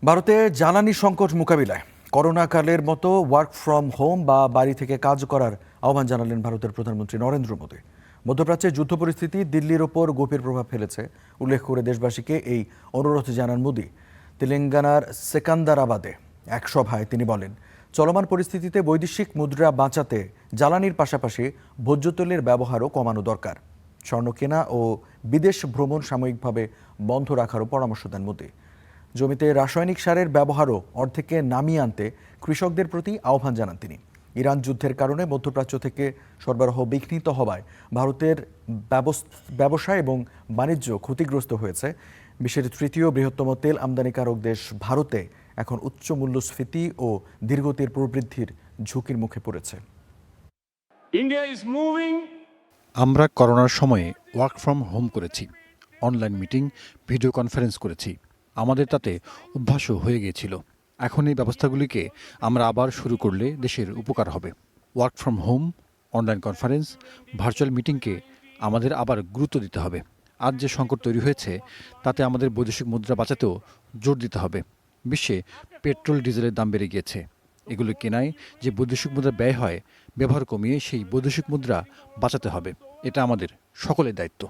ভারতে জ্বালানি সংকট মোকাবিলায় করোনাকালের মতো ওয়ার্ক ফ্রম হোম বা বাড়ি থেকে কাজ করার আহ্বান জানালেন ভারতের প্রধানমন্ত্রী নরেন্দ্র মোদী। মধ্যপ্রাচ্যে যুদ্ধ পরিস্থিতি দিল্লির ওপর গভীর প্রভাব ফেলেছে উল্লেখ করে দেশবাসীকে এই অনুরোধ জানান মোদী। তেলেঙ্গানার সেকান্দারাবাদে এক সভায় তিনি বলেন, চলমান পরিস্থিতিতে বৈদেশিক মুদ্রা বাঁচাতে জ্বালানির পাশাপাশি ভোজ্য তেলের ব্যবহারও কমানো দরকার। স্বর্ণ কেনা ও বিদেশ ভ্রমণ সাময়িকভাবে বন্ধ রাখারও পরামর্শ দেন মোদী। জমিতে রাসায়নিক সারের ব্যবহারও অর্ধেকে নামিয়ে আনতে কৃষকদের প্রতি আহ্বান জানান তিনি। ইরান যুদ্ধের কারণে মধ্যপ্রাচ্য থেকে সরবরাহ বিঘ্নিত হওয়ায় ভারতের ব্যবসা এবং বাণিজ্য ক্ষতিগ্রস্ত হয়েছে। বিশ্বের তৃতীয় বৃহত্তম তেল আমদানিকারক দেশ ভারতে এখন উচ্চ মূল্যস্ফীতি ও ধীরগতির প্রবৃদ্ধির ঝুঁকির মুখে পড়েছে। আমরা করোনার সময়ে ওয়ার্ক ফ্রম হোম করেছি, অনলাইন মিটিং, ভিডিও কনফারেন্স করেছি। আমাদের তাতে অভ্যাসও হয়ে গিয়েছিল। এখন এই ব্যবস্থাগুলিকে আমরা আবার শুরু করলে দেশের উপকার হবে। Work from home, online conference, virtual মিটিংকে আমাদের আবার গুরুত্ব দিতে হবে। আজ যে সংকট তৈরি হয়েছে তাতে আমাদের বৈদেশিক মুদ্রা বাঁচাতেও জোর দিতে হবে। বিশ্বে পেট্রোল ডিজেলের দাম বেড়ে গিয়েছে। এগুলো কেনায় যে বৈদেশিক মুদ্রা ব্যয় হয়, ব্যবহার কমিয়ে সেই বৈদেশিক মুদ্রা বাঁচাতে হবে। এটা আমাদের সকলের দায়িত্ব।